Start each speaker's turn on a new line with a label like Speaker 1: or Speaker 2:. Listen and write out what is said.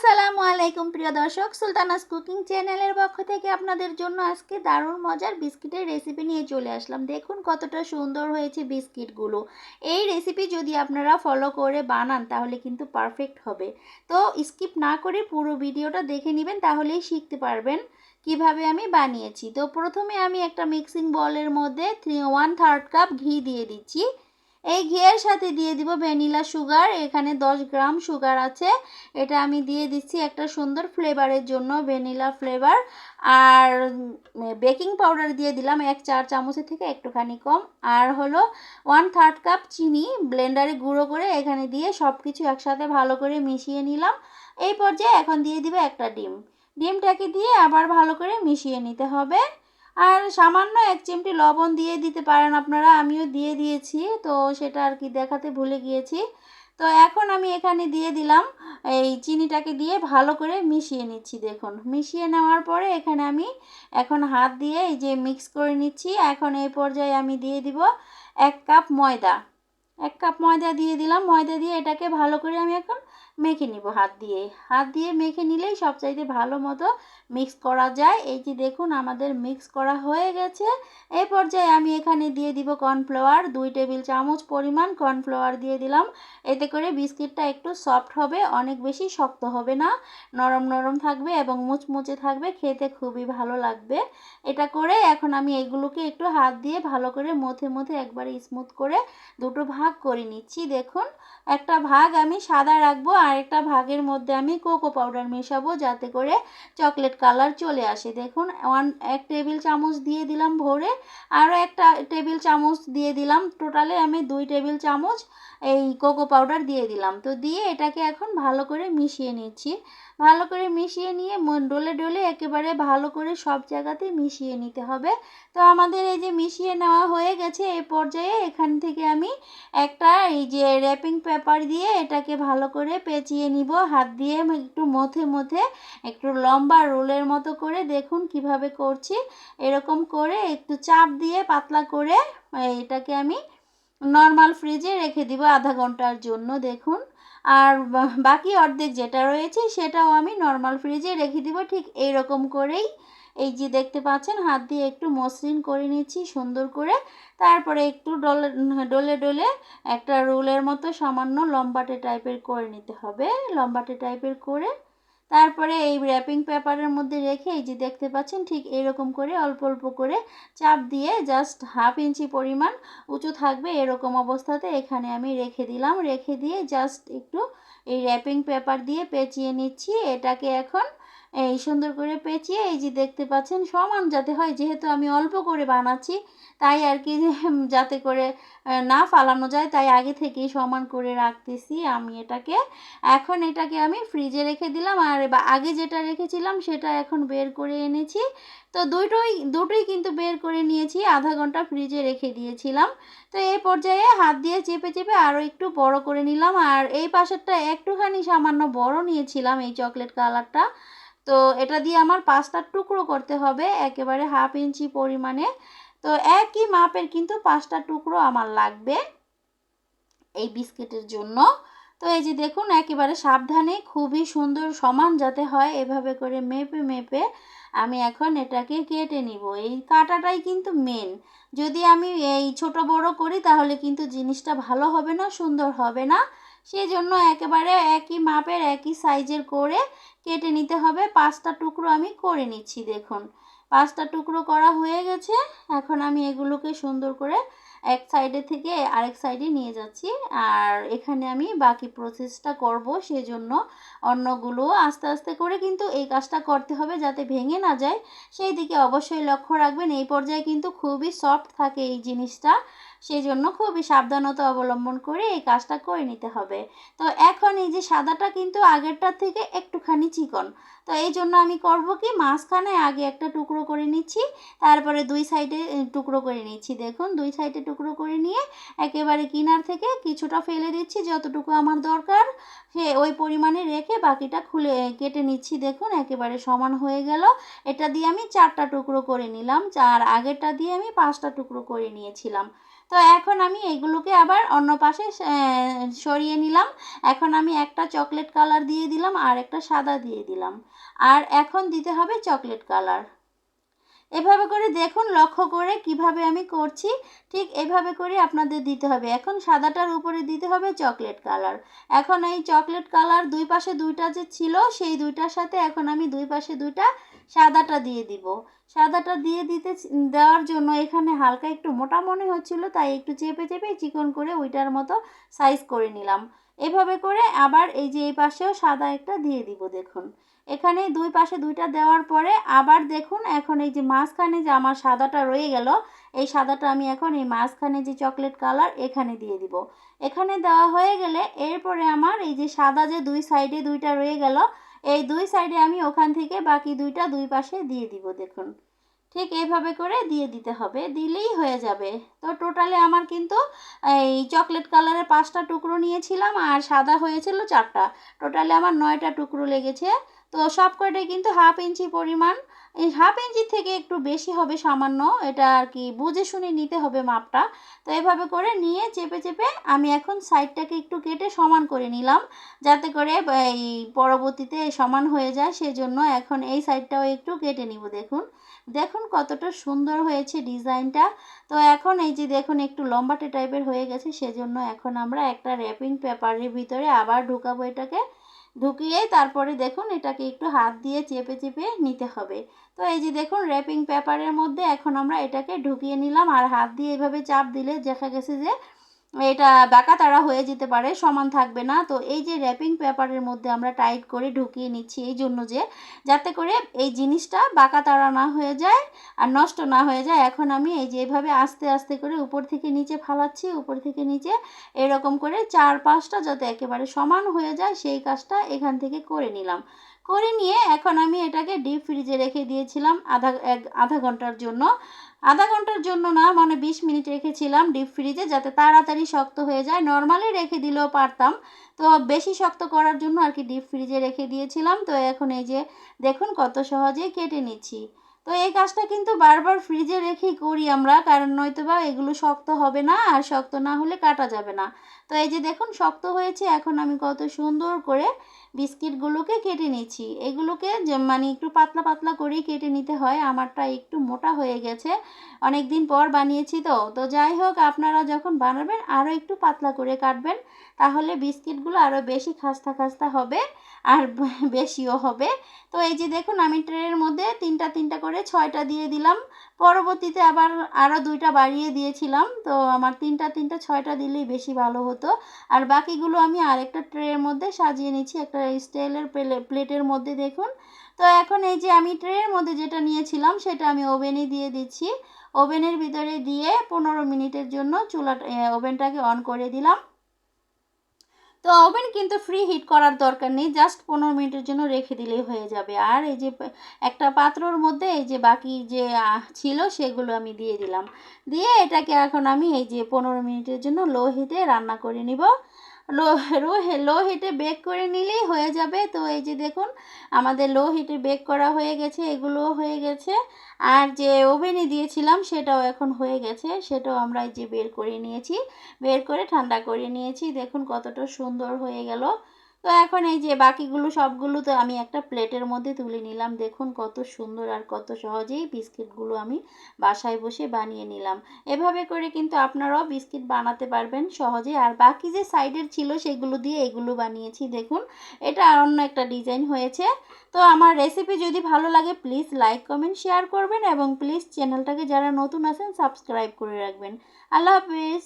Speaker 1: আসসালামু আলাইকুম প্রিয় দর্শক, সুলতানাস কুকিং চ্যানেলের পক্ষ থেকে আপনাদের জন্য আজকে দারুণ মজার বিস্কিটের রেসিপি নিয়ে চলে আসলাম। দেখুন কতটা সুন্দর হয়েছে বিস্কিটগুলো। এই রেসিপি যদি আপনারা ফলো করে বানান তাহলে কিন্তু পারফেক্ট হবে। তো স্কিপ না করে পুরো ভিডিওটা দেখে নেবেন, তাহলেই শিখতে পারবেন কিভাবে আমি বানিয়েছি। তো প্রথমে আমি একটা মিক্সিং বলের মধ্যে 1/3 কাপ ঘি দিয়ে দিচ্ছি। এই ঘিয়ের সাথে দিয়ে দিব ভ্যানিলা সুগার। এখানে 10 গ্রাম সুগার আছে। এটা আমি দিয়ে দিচ্ছি একটা সুন্দর ফ্লেভারের জন্য, ভ্যানিলা ফ্লেভার। আর বেকিং পাউডার দিয়ে দিলাম 1 4 চামচের থেকে একটুখানি কম। আর হলো 1/3 কাপ চিনি ব্লেন্ডারে গুঁড়ো করে এখানে দিয়ে সব কিছু একসাথে ভালো করে মিশিয়ে নিলাম। এই পর্যায়ে এখন দিয়ে দিব একটা ডিম। ডিমটাকে দিয়ে আবার ভালো করে মিশিয়ে নিতে হবে। আর সামান্য 1 চিমটি লবণ দিয়ে দিতে পারেন আপনারা, আমিও দিয়ে দিয়েছি, তো সেটা আর কি দেখাতে ভুলে গিয়েছি। তো এখন আমি এখানে দিয়ে দিলাম, এই চিনিটাকে দিয়ে ভালো করে মিশিয়ে নিচ্ছি। দেখুন মিশিয়ে নেওয়ার পরে এখানে আমি এখন হাত দিয়ে এই যে মিক্স করে নিচ্ছি। এখন এই পর্যায়ে আমি দিয়ে দিব 1 কাপ ময়দা। 1 কাপ ময়দা দিয়ে দিলাম। ময়দা দিয়ে এটাকে ভালো করে আমি এখন মেখে নিব হাত দিয়ে। হাত দিয়ে মেখে নিলেই সবচাইতে ভালো মতো মিক্স করা যায়। এই যে দেখুন আমাদের মিক্স করা হয়ে গেছে। এই পর্যায়ে আমি এখানে দিয়ে দিব কর্নফ্লাওয়ার, 2 টেবিল চামচ পরিমাণ কর্নফ্লাওয়ার দিয়ে দিলাম। এতে করে বিস্কিটটা একটু সফট হবে, অনেক বেশি শক্ত হবে না, নরম নরম থাকবে এবং মুচমুচে থাকবে, খেতে খুবই ভালো লাগবে। এটা করে এখন আমি এগুলোকে একটু হাত দিয়ে ভালো করে মথে মথে একবারে স্মুথ করে দুটো ভাগ করে নিচ্ছি। দেখুন একটা ভাগ আমি সাদা রাখবো আর একটা ভাগের মধ্যে আমি কোকো পাউডার মেশাবো, যাতে করে চকলেট কালার চলে আসে। দেখুন 1 টেবিল চামচ দিয়ে দিলাম ভরে, আরও একটা টেবিল চামচ দিয়ে দিলাম। টোটালে আমি 2 টেবিল চামচ এই কোকো পাউডার দিয়ে দিলাম। তো দিয়ে এটাকে এখন ভালো করে মিশিয়ে নিচ্ছি। ভালো করে মিশিয়ে নিয়ে ডলে ডলে একেবারে ভালো করে সব জায়গাতে মিশিয়ে নিতে হবে। তো আমাদের এই যে মিশিয়ে নেওয়া হয়ে গেছে, এই পর্যায়ে এখান থেকে আমি একটা এই যে র্যাপিং পেপার দিয়ে এটাকে ভালো করে পেঁচিয়ে নিব হাত দিয়ে, একটু মথে মথে একটু লম্বা রোলের মতো করে। দেখুন কিভাবে করছি, এরকম করে একটু চাপ দিয়ে পাতলা করে এটাকে আমি নর্মাল ফ্রিজে রেখে দিব আধা ঘন্টার জন্য। দেখুন আর বাকি অর্ধেক যেটা রয়েছে সেটাও আমি নর্মাল ফ্রিজে রেখে দিব ঠিক এইরকম করেই। এই যে দেখতে পাচ্ছেন হাত দিয়ে একটু মসৃণ করে নিচ্ছি সুন্দর করে। তারপরে একটু ডলে ডলে ডলে একটা রোলের মতো সামান্য লম্বাটে টাইপের করে নিতে হবে। লম্বাটে টাইপের করে তারপরে এই র্যাপিং পেপারের মধ্যে রেখে এই যে দেখতে পাচ্ছেন ঠিক এরকম করে অল্প অল্প করে চাপ দিয়ে জাস্ট 1/2 ইঞ্চি পরিমাণ উঁচু থাকবে এরকম অবস্থাতে এখানে আমি রেখে দিলাম। রেখে দিয়ে জাস্ট একটু এই র্যাপিং পেপার দিয়ে পেঁচিয়ে নিচ্ছি। এটাকে এখন এই সুন্দর করে পেঁচিয়ে এই যে দেখতে পাচ্ছেন সমান যাতে হয়, যেহেতু আমি অল্প করে বানাচ্ছি তাই আর কি, যাতে করে না ফালানো যায় তাই আগে থেকেই সমান করে রাখতেছি আমি এটাকে। এখন এটাকে আমি ফ্রিজে রেখে দিলাম। আর আগে যেটা রেখেছিলাম সেটা এখন বের করে এনেছি। তো দুটোই কিন্তু বের করে নিয়েছি, আধা ঘন্টা ফ্রিজে রেখে দিয়েছিলাম। তো এই পর্যায়ে হাত দিয়ে চেপে চেপে আরও একটু বড় করে নিলাম। আর এই পাশেরটা একটুখানি সামান্য বড় নিয়েছিলাম এই চকলেট কালারটা। তো এটা দিয়ে আমার 5টা টুকরো করতে হবে একেবারে 1/2 ইঞ্চি পরিমাণে। তো একই মাপের কিন্তু 5টা টুকরো আমার লাগবে এই বিস্কিটের জন্য। তো এই যে দেখুন একেবারে সাবধানে খুবই সুন্দর সমান যাতে হয় এভাবে করে মেপে মেপে আমি এখন এটাকে কেটে নিব। এই কাটাটাই কিন্তু মেন। যদি আমি এই ছোট বড় করি তাহলে কিন্তু জিনিসটা ভালো হবে না, সুন্দর হবে না। সেই জন্য একেবারে একই মাপের একই সাইজের করে কেটে নিতে হবে। 5টা টুকরো আমি করে নিচ্ছি। দেখুন 5টা টুকরো করা হয়ে গেছে। এখন আমি এগুলোকে সুন্দর করে এক সাইডে থেকে আরেক সাইডে নিয়ে যাচ্ছি। আর এখানে আমি বাকি প্রসেসটা করব, সেজন্য অন্যগুলো আস্তে আস্তে করে কিন্তু এই কাজটা করতে হবে যাতে ভেঙে না যায়, সেই দিকে অবশ্যই লক্ষ্য রাখবেন। এই পর্যায়ে কিন্তু খুবই সফট থাকে এই জিনিসটা, সেই জন্য খুবই সাবধানতা অবলম্বন করে এই কাজটা করে নিতে হবে। তো এখন এই যে সাদাটা কিন্তু আগেরটার থেকে একটুখানি চিকন, তো এই জন্য আমি করব কি মাঝখানে আগে একটা টুকরো করে নিচ্ছি, তারপরে 2 সাইডে টুকরো করে নিচ্ছি। দেখুন 2 সাইডে টুকরো করে নিয়ে একেবারে কিনার থেকে কিছুটা ফেলে দিচ্ছি, যতটুকু আমার দরকার সে ওই পরিমাণে রেখে বাকিটা খুলে কেটে নিচ্ছি। দেখুন একেবারে সমান হয়ে গেল। এটা দিয়ে আমি 4টা টুকরো করে নিলাম, আর আগেরটা দিয়ে আমি 5টা টুকরো করে নিয়েছিলাম। তো এখন আমি এগুলোকে আবার অন্য পাশে সরিয়ে নিলাম। এখন আমি একটা চকলেট কালার দিয়ে দিলাম আর একটা সাদা দিয়ে দিলাম, আর এখন দিতে হবে চকলেট কালার। এভাবে করে দেখুন, লক্ষ্য করে কিভাবে আমি করছি, ঠিক এভাবে করে আপনাদের দিতে হবে। এখন সাদাটার উপরে দিতে হবে চকলেট কালার। এখন এই চকলেট কালার দুই পাশে দুইটা যে ছিল, সেই দুইটার সাথে এখন আমি দুই পাশে দুইটা সাদাটা দিয়ে দিব। সাদাটা দেওয়ার জন্য এখানে হালকা একটু মোটা মনে হচ্ছিল, তাই একটু চেপে চেপে চিকন করে ওইটার মতো সাইজ করে নিলাম। এভাবে করে আবার এই যে এই পাশেও সাদা একটা দিয়ে দিব। দেখুন এখানে দুই পাশে দুইটা দেওয়ার পরে আবার দেখুন, এখন এই যে মাঝখানে যে আমার সাদাটা রয়ে গেল, এই সাদাটা আমি এখন এই মাঝখানে যে চকলেট কালার এখানে দিয়ে দিব। এখানে দেওয়া হয়ে গেলে এরপরে আমার এই যে সাদা যে দুই সাইডে দুইটা রয়ে গেল, এই দুই সাইডে আমি ওখান থেকে বাকি দুইটা দুই পাশে দিয়ে দিব। দেখুন ঠিক এইভাবে করে দিয়ে দিতে হবে, দিলেই হয়ে যাবে। তো টোটালে আমার কিন্তু এই চকলেট কালারের 5টা টুকরো নিয়েছিলাম আর সাদা হয়েছিল 4টা, টোটালে আমার 9টা টুকরো লেগেছে। তো সব কয়টাই কিন্তু 1/2 ইঞ্চি পরিমাণ, এই 1/2 ইঞ্চির থেকে একটু বেশি হবে সামান্য, এটা আর কি বুঝে শুনে নিতে হবে মাপটা। তো এভাবে করে নিয়ে চেপে চেপে আমি এখন সাইডটাকে একটু কেটে সমান করে নিলাম, যাতে করে এই পরবর্তীতে সমান হয়ে যায়, সেজন্য এখন এই সাইডটাও একটু কেটে নিব। দেখুন দেখুন কতটা সুন্দর হয়েছে ডিজাইনটা। তো এখন এই যে দেখুন একটু লম্বাটে টাইপের হয়ে গেছে, সেজন্য এখন আমরা একটা র্যাপিং পেপারের ভিতরে আবার ঢুকাবো এটাকে। ঢুকিয়ে তারপরে দেখুন এটাকে একটু হাত দিয়ে চেপে চেপে নিতে হবে। তো এই যে দেখুন র্যাপিং পেপারের মধ্যে এখন আমরা এটাকে ঢুকিয়ে নিলাম, আর হাত দিয়ে এভাবে চাপ দিলে দেখা গেছে যে এটা বাঁকা তারা হয়ে যেতে পারে, সমান থাকবে না। তো এই যে র্যাপিং পেপারের মধ্যে আমরা টাইট করে ঢুকিয়ে নিচ্ছি এই জন্য যে যাতে করে এই জিনিসটা বাঁকা তারা না হয়ে যায় আর নষ্ট না হয়ে যায়। এখন আমি এই যে এভাবে আস্তে আস্তে করে উপর থেকে নিচে ফালাচ্ছি, উপর থেকে নিচে এরকম করে 4-5টা যাতে একেবারে সমান হয়ে যায় সেই কাজটা এখান থেকে করে নিলাম। করে নিয়ে এখন আমি এটাকে ডিপ ফ্রিজে রেখে দিয়েছিলাম আধা ঘন্টার জন্য। আধা ঘন্টার জন্য না, মানে 20 মিনিট রেখেছিলাম ডিপ ফ্রিজে, যাতে তাড়াতাড়ি শক্ত হয়ে যায়। নর্মালি রেখে দিলেও পারতাম, তো বেশি শক্ত করার জন্য আর কি ডিপ ফ্রিজে রেখে দিয়েছিলাম। তো এখন এই যে দেখুন কত সহজেই কেটে নিচ্ছি। তো এই কাজটা কিন্তু বারবার ফ্রিজে রেখেই করি আমরা, কারণ নয়তোবা এগুলো শক্ত হবে না, আর শক্ত না হলে কাটা যাবে না। তো এই যে দেখুন শক্ত হয়েছে, এখন আমি কত সুন্দর করে বিস্কিটগুলোকে কেটে নিচ্ছি। এগুলোকে যে মানে একটু পাতলা পাতলা করেই কেটে নিতে হয়, আমারটা একটু মোটা হয়ে গেছে, অনেক দিন পর বানিয়েছি। তো যাই হোক, আপনারা যখন বানাবেন আরও একটু পাতলা করে কাটবেন, তাহলে বিস্কিটগুলো আরও বেশি খাস্তা খাস্তা হবে আর বেশিও হবে। তো এই যে দেখুন আমি ট্রের মধ্যে তিনটা তিনটা করে 6টা দিয়ে দিলাম। পরবর্তীতে আবার আরও 2টা বাড়িয়ে দিয়েছিলাম, তো আমার তিনটা তিনটা 6টা দিলেই বেশি ভালো হতো। আর বাকিগুলো আমি আরেকটা ট্রের মধ্যে সাজিয়ে নিচ্ছি, একটা স্টিলের প্লেটের মধ্যে। দেখুন তো এখন এই যে আমি ট্রের মধ্যে যেটা নিয়েছিলাম সেটা আমি ওভেনে দিয়ে দিচ্ছি। ওভেনের ভিতরে দিয়ে 15 মিনিটের জন্য ওভেনটাকে অন করে দিলাম। তো ওভেন কিন্তু ফ্রি হিট করার দরকার নেই, জাস্ট 15 মিনিটের জন্য রেখে দিলেই হয়ে যাবে। আর এই যে একটা পাত্রর মধ্যে এই যে বাকি যে ছিল সেগুলো আমি দিয়ে দিলাম, দিয়ে এটাকে এখন আমি এই যে 15 মিনিটের জন্য লো হিটে রান্না করে নিব। লো হিটে বেক করে নিলেই হয়ে যাবে। তো এই যে দেখুন আমাদের লো হিটে বেক করা হয়ে গেছে, এগুলোও হয়ে গেছে। আর যে ওভেনে দিয়েছিলাম সেটাও এখন হয়ে গেছে, সেটাও আমরা এই যে বের করে নিয়েছি, বের করে ঠান্ডা করে নিয়েছি। দেখুন কতটা সুন্দর হয়ে গেল। তো এখন এই যে বাকিগুলো সবগুলো তো আমি একটা প্লেটের মধ্যে তুলে নিলাম। দেখুন কত সুন্দর আর কত সহজেই বিস্কিটগুলো আমি বাসায় বসে বানিয়ে নিলাম। এভাবে করে কিন্তু আপনারাও বিস্কিট বানাতে পারবেন সহজে। আর বাকি যে সাইডের ছিল সেগুলো দিয়ে এগুলো বানিয়েছি। দেখুন এটা অন্য একটা ডিজাইন হয়েছে। তো আমার রেসিপি যদি ভালো লাগে প্লিজ লাইক কমেন্ট শেয়ার করবেন, এবং প্লিজ চ্যানেলটাকে যারা নতুন আছেন সাবস্ক্রাইব করে রাখবেন। আল্লাহ হাফেজ।